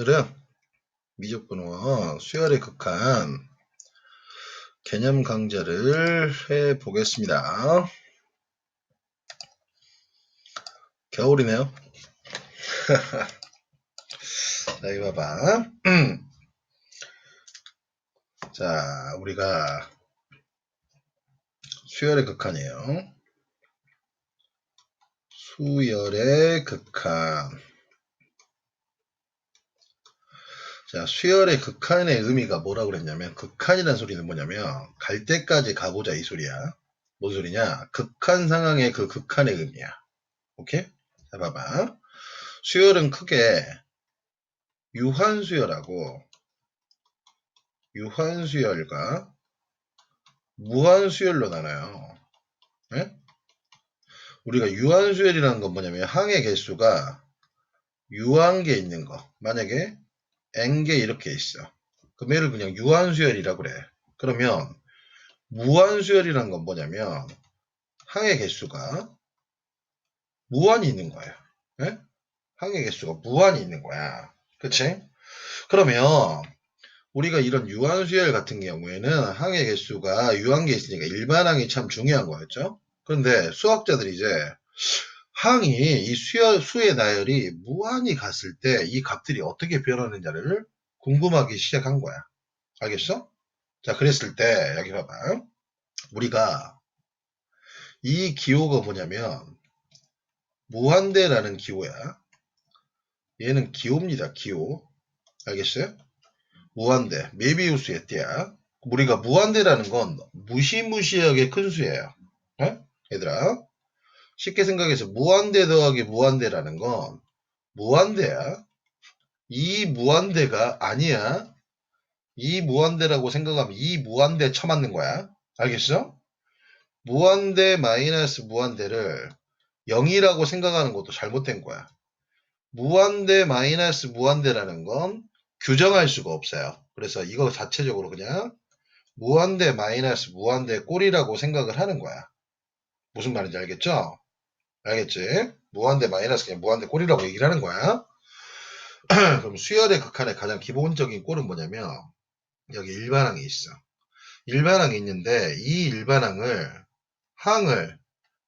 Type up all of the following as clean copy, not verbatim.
오늘은 미적분호 수열의 극한 개념 강좌를 해 보겠습니다. 겨울이네요. 자, 이거 봐봐. 자, 우리가 수열의 극한이에요. 수열의 극한. 자, 수열의 극한의 의미가 뭐라고 그랬냐면, 극한이라는 소리는 뭐냐면, 갈 때까지 가보자 이 소리야. 뭔 소리냐? 극한 상황의 그 극한의 의미야. 오케이? 자, 봐봐. 수열은 크게 유한수열하고 유한수열과 무한수열로 나눠요. 네? 우리가 유한수열이라는 건 뭐냐면 항의 개수가 유한개 있는 거. 만약에 n개 이렇게 있어. 그럼 얘를 그냥 유한수열이라고 그래. 그러면 무한수열이라는 건 뭐냐면 항의 개수가 무한이 있는 거예요. 네? 항의 개수가 무한이 있는 거야. 그치? 그러면 우리가 이런 유한수열 같은 경우에는 항의 개수가 유한계 있으니까 일반항이 참 중요한 거였죠. 그런데 수학자들이 이제 항이 이 수의 나열이 무한히 갔을 때 이 값들이 어떻게 변하는지를 궁금하기 시작한 거야. 알겠어? 자, 그랬을 때 여기 봐봐. 우리가 이 기호가 뭐냐면 무한대라는 기호야. 얘는 기호입니다. 기호. 알겠어요? 무한대, 메비우스의 띠야. 우리가 무한대라는 건 무시무시하게 큰 수예요. 어? 얘들아, 쉽게 생각해서 무한대 더하기 무한대라는 건 무한대야. 이 무한대가 아니야. 이 무한대라고 생각하면 이 무한대 쳐맞는 거야. 알겠어? 무한대 마이너스 무한대를 0이라고 생각하는 것도 잘못된 거야. 무한대 마이너스 무한대라는 건 규정할 수가 없어요. 그래서 이거 자체적으로 그냥 무한대 마이너스 무한대 꼴이라고 생각을 하는 거야. 무슨 말인지 알겠죠? 알겠지? 무한대 마이너스 그냥 무한대 꼴이라고 얘기를 하는 거야. 그럼 수열의 극한의 가장 기본적인 꼴은 뭐냐면 여기 일반항이 있어. 일반항이 있는데 이 일반항을 항을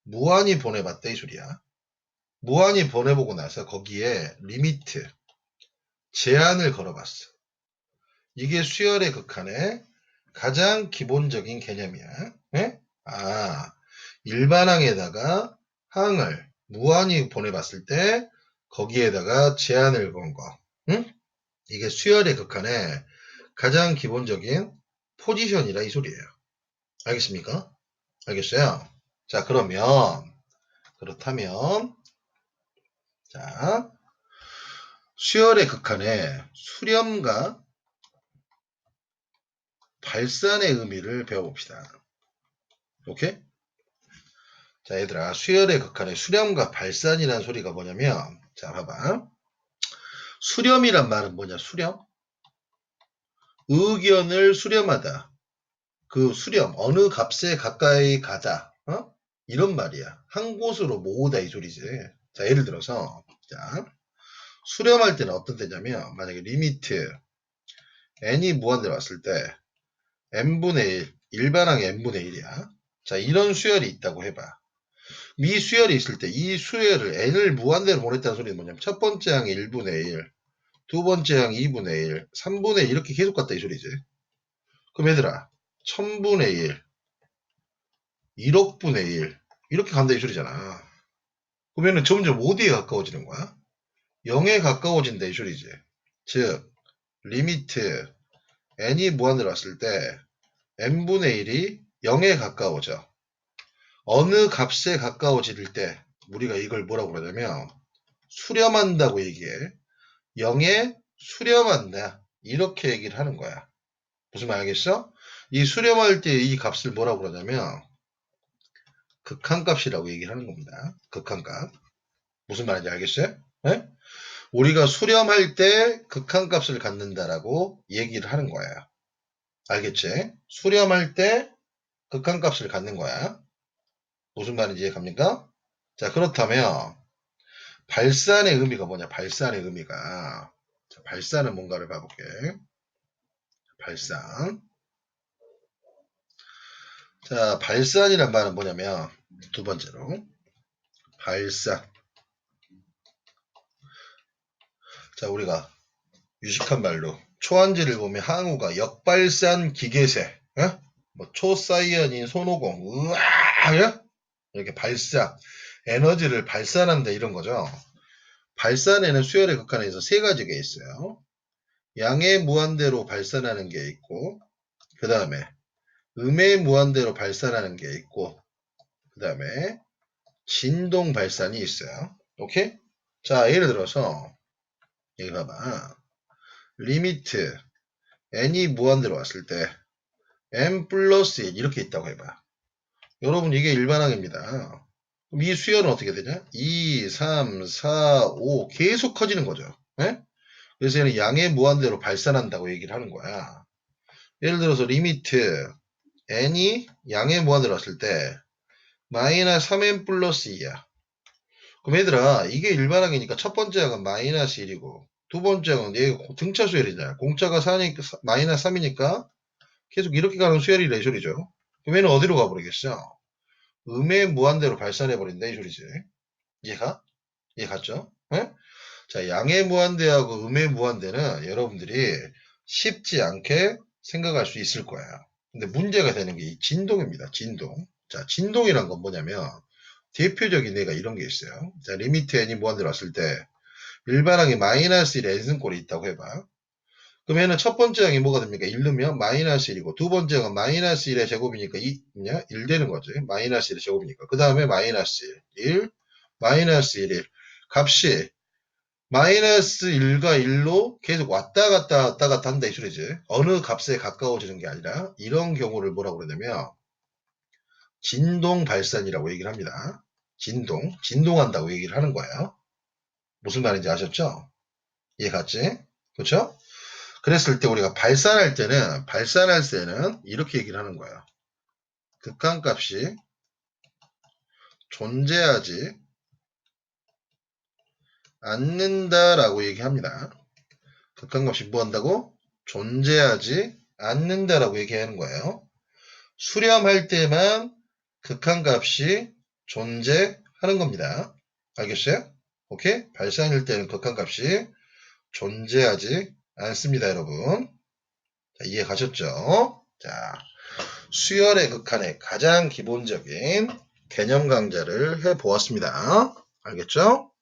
무한히 보내봤다 이 소리야. 무한히 보내보고 나서 거기에 리미트 제한을 걸어봤어. 이게 수열의 극한의 가장 기본적인 개념이야. 네? 일반항에다가 항을 무한히 보내봤을 때 거기에다가 제한을 건 거. 응? 이게 수열의 극한의 가장 기본적인 포지션이라 이 소리예요. 알겠습니까? 알겠어요? 자, 그렇다면 자, 수열의 극한의 수렴과 발산의 의미를 배워봅시다. 오케이? 자, 얘들아, 수열의 극한의 수렴과 발산이라는 소리가 뭐냐면, 자, 봐봐. 수렴이란 말은 뭐냐, 수렴? 의견을 수렴하다. 그 수렴, 어느 값에 가까이 가자. 이런 말이야. 한 곳으로 모으다 이 소리지. 자, 예를 들어서, 자, 수렴할 때는 어떤 때냐면, 만약에 리미트, n이 무한대로 왔을 때, n분의 1, 일반항이 n분의 1이야. 자, 이런 수열이 있다고 해봐. 이 수열이 있을 때 이 수열을 n을 무한대로 보냈다는 소리는 뭐냐면 첫 번째 항이 1분의 1, 두 번째 항이 2분의 1, 3분의 1 이렇게 계속 갔다 이 소리지. 그럼 얘들아 1000분의 1, 1억분의 1 이렇게 간다 이 소리잖아. 그러면은 점점 어디에 가까워지는 거야? 0에 가까워진다 이 소리지. 즉 리미트 n이 무한대로 왔을 때 n분의 1이 0에 가까워져. 어느 값에 가까워질 때 우리가 이걸 뭐라고 그러냐면 수렴한다고 얘기해. 0에 수렴한다. 이렇게 얘기를 하는 거야. 무슨 말 알겠어? 이 수렴할 때 이 값을 뭐라고 그러냐면 극한값이라고 얘기를 하는 겁니다. 극한값. 무슨 말인지 알겠어요? 네? 우리가 수렴할 때 극한값을 갖는다라고 얘기를 하는 거예요. 알겠지? 수렴할 때 극한값을 갖는 거야. 무슨 말인지 이해갑니까? 자, 그렇다면 발산의 의미가 뭐냐? 발산의 의미가 발산은 뭔가를 봐볼게. 발산. 자, 발산이란 말은 뭐냐면, 두 번째로. 발산. 자, 우리가 유식한 말로 초안지를 보면 항우가 역발산 기계세, 뭐 초사이언인 손오공, 으아, 이렇게 발산, 에너지를 발산한다 이런 거죠. 발산에는 수열의 극한에서 세 가지가 있어요. 양의 무한대로 발산하는 게 있고, 그 다음에 음의 무한대로 발산하는 게 있고, 그 다음에 진동 발산이 있어요. 오케이? 자, 예를 들어서 여기 봐봐. 리미트 n이 무한대로 왔을 때 n 플러스 1 이렇게 있다고 해봐. 여러분 이게 일반항입니다. 그럼 이 수열은 어떻게 되냐? 2, 3, 4, 5 계속 커지는 거죠. 네? 그래서 얘는 양의 무한대로 발산한다고 얘기를 하는 거야. 예를 들어서 리미트 n이 양의 무한대로 왔을 때 마이너스 3n 플러스 2야. 그럼 얘들아 이게 일반항이니까 첫 번째 항은 마이너스 1이고 두 번째 항은 얘 등차 수열이잖아. 공차가 4니까, 마이너스 3이니까 계속 이렇게 가는 수열이라 이 소리죠. 그럼 얘는 어디로 가버리겠어? 음의 무한대로 발산해버린다 이 소리지. 이해가? 이해 갔죠? 네? 자, 양의 무한대하고 음의 무한대는 여러분들이 쉽지 않게 생각할 수 있을 거예요. 근데 문제가 되는 게 이 진동입니다. 진동. 자, 진동이란 건 뭐냐면 대표적인 예가 이런 게 있어요. 자, 리미트 n이 무한대로 왔을 때 일반항이 마이너스 1의 n승꼴이 있다고 해봐. 그러면은 첫 번째 항이 뭐가 됩니까? 1 넣으면 마이너스 1이고 두 번째 항은 마이너스 1의 제곱이니까 1 되는 거지. 마이너스 1의 제곱이니까. 그 다음에 마이너스 1, 마이너스 1, 값이 마이너스 1과 1로 계속 왔다 갔다 한다 이 소리지. 어느 값에 가까워지는 게 아니라 이런 경우를 뭐라고 그러냐면 진동 발산이라고 얘기를 합니다. 진동한다고 얘기를 하는 거예요. 무슨 말인지 아셨죠? 이해 갔지? 그렇죠? 그랬을 때 우리가 발산할 때는 이렇게 얘기를 하는 거예요. 극한값이 존재하지 않는다라고 얘기합니다. 극한값이 뭐 한다고? 존재하지 않는다라고 얘기하는 거예요. 수렴할 때만 극한값이 존재하는 겁니다. 알겠어요? 오케이? 발산일 때는 극한값이 존재하지 않습니다, 여러분. 자, 이해 가셨죠? 자, 수열의 극한의 가장 기본적인 개념 강좌를 해보았습니다. 알겠죠?